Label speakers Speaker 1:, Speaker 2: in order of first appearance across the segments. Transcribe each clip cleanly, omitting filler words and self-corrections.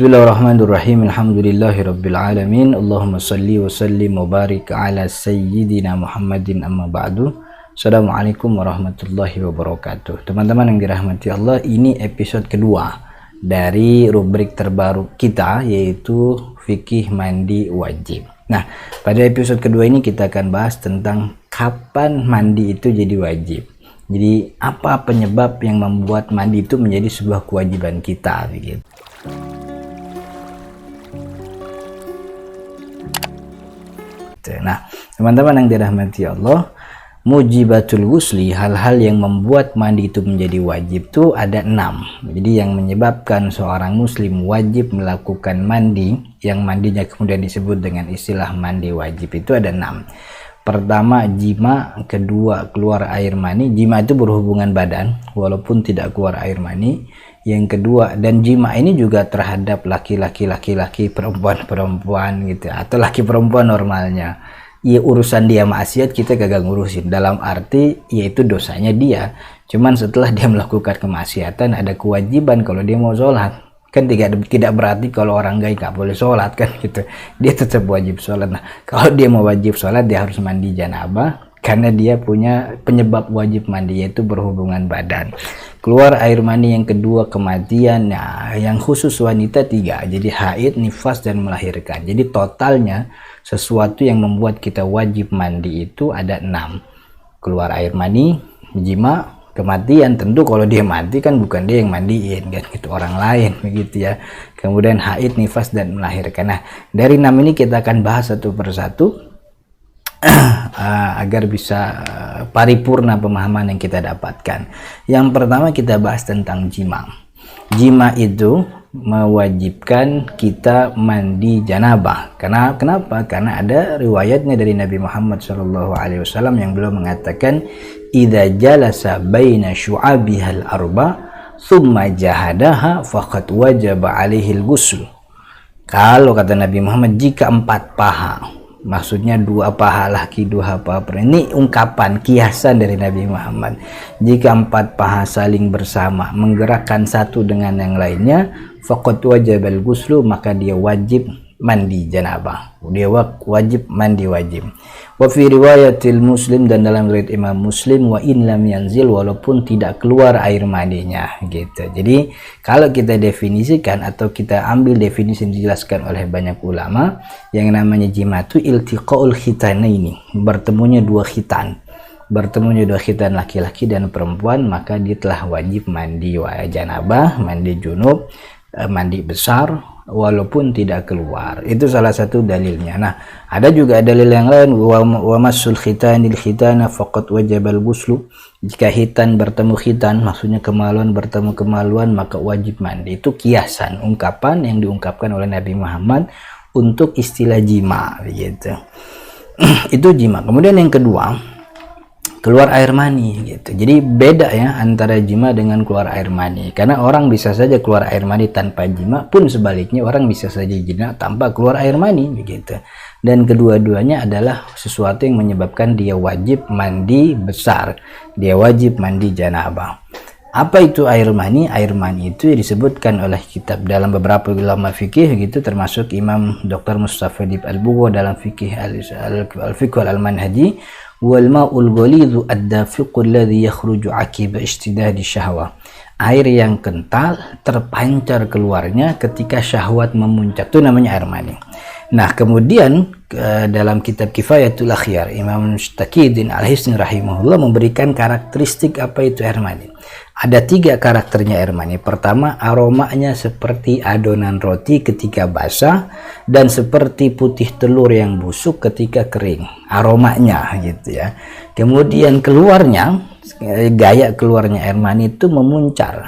Speaker 1: Bismillahirrahmanirrahim. Alhamdulillahirabbil alamin. Allahumma shalli wa sallim wa barik ala sayyidina Muhammadin amma ba'du. Assalamualaikum warahmatullahi wabarakatuh. Teman-teman yang dirahmati Allah, ini episode kedua dari rubrik terbaru kita, yaitu fikih mandi wajib. Nah, pada episode kedua ini kita akan bahas tentang kapan mandi itu jadi wajib. Jadi apa penyebab yang membuat mandi itu menjadi sebuah kewajiban kita begitu. Nah, teman-teman yang dirahmati Allah, mujibatul ghusli, hal-hal yang membuat mandi itu menjadi wajib itu ada 6. Jadi yang menyebabkan seorang muslim wajib melakukan mandi, yang mandinya kemudian disebut dengan istilah mandi wajib, itu ada 6. Pertama, jima. Kedua, keluar air mani. Jima itu berhubungan badan walaupun tidak keluar air mani. Yang kedua, dan jima ini juga terhadap laki-laki, perempuan gitu, atau laki perempuan normalnya. Ya, urusan dia maksiat kita kagak ngurusin, dalam arti yaitu dosanya dia. Cuman setelah dia melakukan kemaksiatan ada kewajiban kalau dia mau sholat. Kan tidak berarti kalau orang gay nggak boleh sholat kan gitu, dia tetap wajib sholat. Nah, kalau dia mau wajib sholat dia harus mandi janabah karena dia punya penyebab wajib mandi, yaitu berhubungan badan. Keluar air mani yang kedua, kematian. Nah, yang khusus wanita 3, jadi haid, nifas, dan melahirkan. Jadi totalnya sesuatu yang membuat kita wajib mandi itu ada 6. Keluar air mani, jima, kematian. Tentu kalau dia mati kan bukan dia yang mandiin kan, itu orang lain begitu ya. Kemudian haid, nifas, dan melahirkan. Nah, dari 6 ini kita akan bahas satu persatu agar bisa paripurna pemahaman yang kita dapatkan. Yang pertama kita bahas tentang jima. Jima itu mewajibkan kita mandi janabah. Kenapa? Karena ada riwayatnya dari Nabi Muhammad SAW yang beliau mengatakan, idza jalasa baina syu'abihal arba thumma jahadaha faqad wajaba alaihil ghusl. Kalau kata Nabi Muhammad, jika 4 paha, maksudnya 2 paha laki, 2 paha perempuan, ini ungkapan kiasan dari Nabi Muhammad. Jika 4 paha saling bersama menggerakkan satu dengan yang lainnya, faqad wajabal ghuslu, maka dia wajib mandi janabah, dia wajib mandi wajib. Wa fi riwayatil Muslim, dan dalam riwayat Imam Muslim, wa in lam yanzil, walaupun tidak keluar air maninya gitu. Jadi kalau kita definisikan atau kita ambil definisi yang dijelaskan oleh banyak ulama, yang namanya jima itu iltiqaul khitanaini, bertemunya 2 khitan. Bertemunya 2 khitan laki-laki dan perempuan, maka dia telah wajib mandi janabah, mandi junub, mandi besar, walaupun tidak keluar. Itu salah satu dalilnya. Nah, ada juga dalil yang lain, wa masul khitanil khitana faqad wajabal ghuslu. Jika khitan bertemu khitan, maksudnya kemaluan bertemu kemaluan, maka wajib mandi. Itu kiasan, ungkapan yang diungkapkan oleh Nabi Muhammad untuk istilah jima gitu. Itu jima. Kemudian yang kedua, keluar air mani gitu. Jadi beda ya antara jima dengan keluar air mani, karena orang bisa saja keluar air mani tanpa jima, pun sebaliknya orang bisa saja jima tanpa keluar air mani begitu. Dan kedua-duanya adalah sesuatu yang menyebabkan dia wajib mandi besar, dia wajib mandi janabah. Apa itu air mani? Air mani itu disebutkan oleh kitab dalam beberapa ulama fikih gitu, termasuk Imam Dr. Mustafadib Al-Bugha dalam fikih al-fiqh al-manhaji, wal ma'ul ghalidhu ad-dafiqu alladhi yakhruju 'aqiba ishtidadi syahwah. Air yang kental terpancar keluarnya ketika syahwat memuncak, itu namanya air mani. Nah, kemudian dalam kitab Kifayatul Akhyar, Imam Taqiyuddin Al-Hisni rahimahullah memberikan karakteristik apa itu air mani. Ada 3 karakternya air mani. Pertama, aromanya seperti adonan roti ketika basah dan seperti putih telur yang busuk ketika kering. Aromanya gitu ya. Kemudian keluarnya, gaya keluarnya air mani itu memancar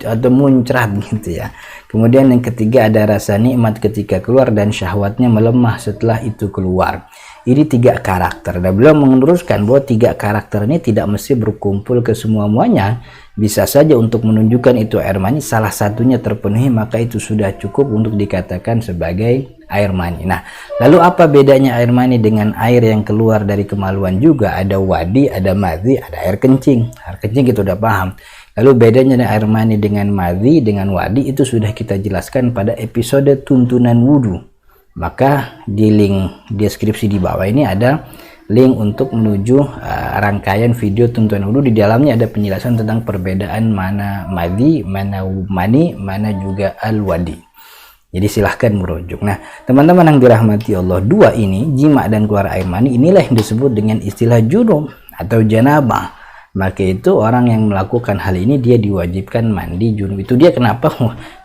Speaker 1: atau muncrat gitu ya. Kemudian yang ketiga, ada rasa nikmat ketika keluar dan syahwatnya melemah setelah itu keluar. Ini 3 karakter, dan beliau meneruskan bahwa 3 karakter ini tidak mesti berkumpul ke semua-muanya. Bisa saja untuk menunjukkan itu air mani salah satunya terpenuhi, maka itu sudah cukup untuk dikatakan sebagai air mani. Nah, lalu apa bedanya air mani dengan air yang keluar dari kemaluan juga? Ada wadi, ada madhi, ada air kencing. Air kencing kita udah paham. Lalu bedanya air mani dengan madhi dengan wadi itu sudah kita jelaskan pada episode tuntunan wudhu. Maka di link deskripsi di bawah ini ada link untuk menuju rangkaian video tuntunan wudhu. Di dalamnya ada penjelasan tentang perbedaan mana madhi, mana mani, mana juga al-wadi. Jadi silahkan merujuk. Nah, teman-teman yang dirahmati Allah, dua ini, jima dan keluar air mani, inilah yang disebut dengan istilah junub atau janabah. Maka itu orang yang melakukan hal ini dia diwajibkan mandi junub. Itu dia kenapa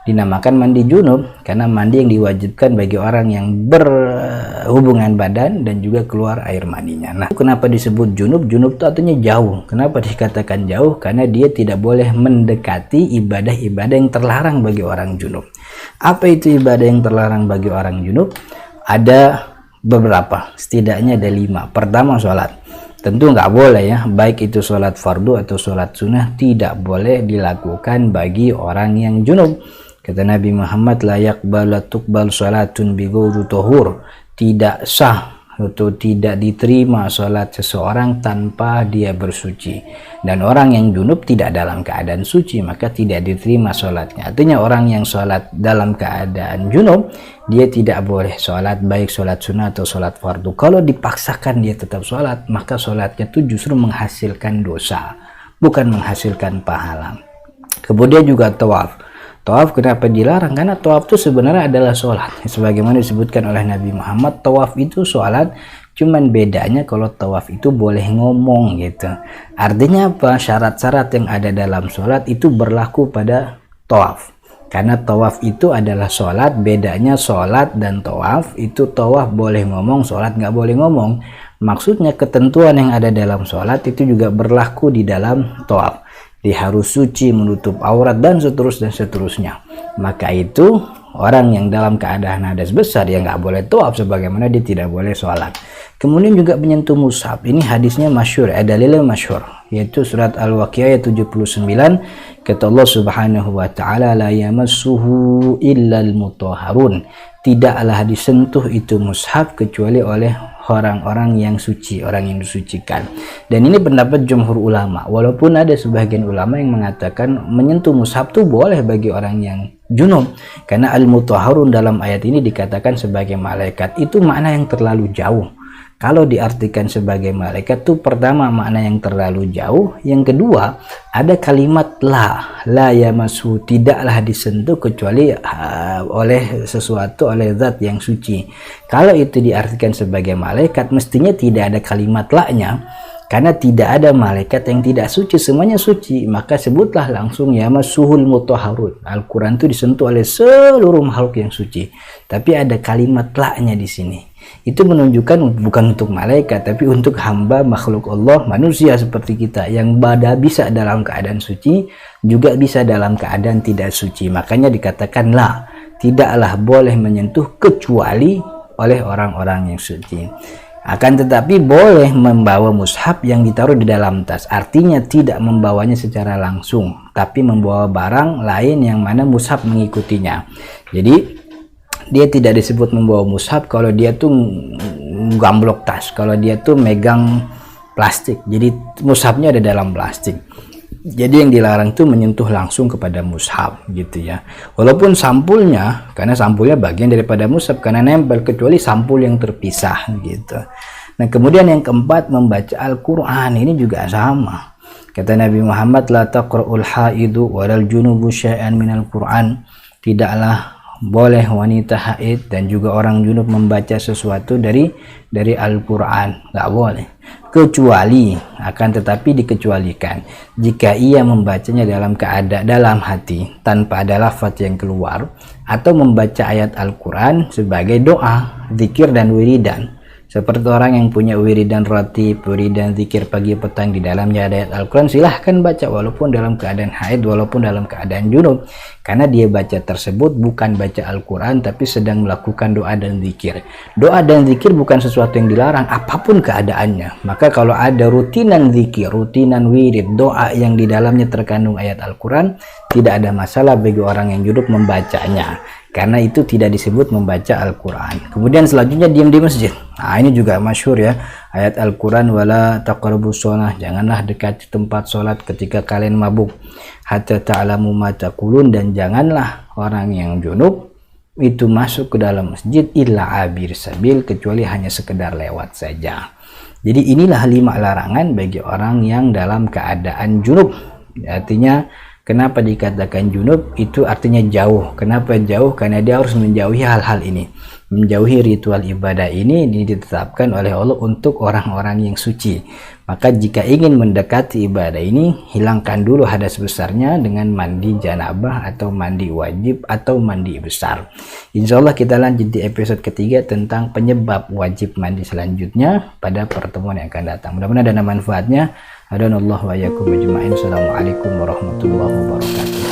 Speaker 1: dinamakan mandi junub, karena mandi yang diwajibkan bagi orang yang berhubungan badan dan juga keluar air maninya. Nah, kenapa disebut junub? Junub itu artinya jauh. Kenapa dikatakan jauh? Karena dia tidak boleh mendekati ibadah-ibadah yang terlarang bagi orang junub. Apa itu ibadah yang terlarang bagi orang junub? Ada beberapa, setidaknya ada 5. Pertama, sholat. Tentu nggak boleh ya, baik itu sholat fardu atau sholat sunnah, tidak boleh dilakukan bagi orang yang junub. Kata Nabi Muhammad, la yaqbal tuqbal sholatun bi ghairi tuhur, tidak sah atau tidak diterima sholat seseorang tanpa dia bersuci. Dan orang yang junub tidak dalam keadaan suci, maka tidak diterima sholatnya. Artinya orang yang sholat dalam keadaan junub, dia tidak boleh sholat, baik sholat sunnah atau sholat fardu. Kalau dipaksakan dia tetap sholat, maka sholatnya itu justru menghasilkan dosa, bukan menghasilkan pahala. Kemudian juga tawaf. Tawaf kenapa dilarang? Karena tawaf itu sebenarnya adalah sholat. Sebagaimana disebutkan oleh Nabi Muhammad, tawaf itu sholat, cuman bedanya kalau tawaf itu boleh ngomong gitu. Artinya apa? Syarat-syarat yang ada dalam sholat itu berlaku pada tawaf. Karena tawaf itu adalah sholat, bedanya sholat dan tawaf itu tawaf boleh ngomong, sholat nggak boleh ngomong. Maksudnya ketentuan yang ada dalam sholat itu juga berlaku di dalam tawaf. Dia harus suci, menutup aurat dan seterusnya. Maka itu orang yang dalam keadaan hadas besar dia nggak boleh tawaf, sebagaimana dia tidak boleh sholat. Kemudian juga menyentuh mushaf. Ini hadisnya masyhur, ada dalilnya masyhur, yaitu surat Al-Waqiah ayat 79. Kata Allah Subhanahu wa taala, la yamassuhu illal mutahharun. Tidaklah disentuh itu mushaf kecuali oleh orang-orang yang suci, orang yang disucikan. Dan ini pendapat jumhur ulama, walaupun ada sebagian ulama yang mengatakan menyentuh mushaf itu boleh bagi orang yang junub, karena al-mutahharun dalam ayat ini dikatakan sebagai malaikat. Itu makna yang terlalu jauh. Kalau diartikan sebagai malaikat itu pertama makna yang terlalu jauh, yang kedua ada kalimat la yamassu, tidaklah disentuh kecuali oleh sesuatu, oleh zat yang suci. Kalau itu diartikan sebagai malaikat, mestinya tidak ada kalimat la-nya, karena tidak ada malaikat yang tidak suci, semuanya suci. Maka sebutlah langsung yamassuhul mutahharun. Al-Quran itu disentuh oleh seluruh makhluk yang suci, tapi ada kalimat la-nya di sini. Itu menunjukkan bukan untuk malaikat, tapi untuk hamba makhluk Allah, manusia seperti kita, yang bisa dalam keadaan suci, juga bisa dalam keadaan tidak suci. Makanya dikatakan la, tidaklah boleh menyentuh kecuali oleh orang-orang yang suci. Akan tetapi boleh membawa mushaf yang ditaruh di dalam tas. Artinya tidak membawanya secara langsung, tapi membawa barang lain yang mana mushaf mengikutinya. Jadi dia tidak disebut membawa mushaf kalau dia tuh gamblok tas, kalau dia tuh megang plastik. Jadi mushafnya ada dalam plastik. Jadi yang dilarang tuh menyentuh langsung kepada mushaf gitu ya. Walaupun sampulnya, karena sampulnya bagian daripada mushaf karena nempel, kecuali sampul yang terpisah gitu. Nah, kemudian yang keempat, membaca Al-Qur'an. Ini juga sama. Kata Nabi Muhammad, la taqra'ul haidu walal junubu syai'an minal Qur'an. Tidaklah boleh wanita haid dan juga orang junub membaca sesuatu dari Al-Quran, nggak boleh, kecuali, akan tetapi dikecualikan jika ia membacanya dalam hati tanpa ada lafaz yang keluar, atau membaca ayat Al-Quran sebagai doa, zikir dan wiridan. Seperti orang yang punya wiridan ratib, wiridan zikir pagi petang, di dalamnya ada ayat Al-Quran, silahkan baca walaupun dalam keadaan haid, walaupun dalam keadaan junub, karena dia baca tersebut bukan baca Al-Quran tapi sedang melakukan doa dan zikir. Doa dan zikir bukan sesuatu yang dilarang apapun keadaannya. Maka kalau ada rutinan zikir, rutinan wirid, doa yang di dalamnya terkandung ayat Al-Quran, tidak ada masalah bagi orang yang junub membacanya, karena itu tidak disebut membaca Al-Quran. Kemudian selanjutnya diam di masjid. Nah, ini juga masyhur ya. Ayat Al-Quran, wala taqrabus shalah, janganlah dekati tempat sholat ketika kalian mabuk, hatta ta'lamu ma taqulun, dan janganlah orang yang junub itu masuk ke dalam masjid illa abir sabil, kecuali hanya sekedar lewat saja. Jadi inilah 5 larangan bagi orang yang dalam keadaan junub. Artinya kenapa dikatakan junub, itu artinya jauh. Kenapa jauh? Karena dia harus menjauhi hal-hal ini, menjauhi ritual ibadah ini ditetapkan oleh Allah untuk orang-orang yang suci. Maka jika ingin mendekati ibadah ini, hilangkan dulu hadas besarnya dengan mandi janabah atau mandi wajib atau mandi besar. Insya Allah kita lanjut di episode ketiga tentang penyebab wajib mandi selanjutnya pada pertemuan yang akan datang. Mudah-mudahan ada manfaatnya. Hadanallahu wa iyyakum ajma'in. Assalamualaikum warahmatullahi wabarakatuh.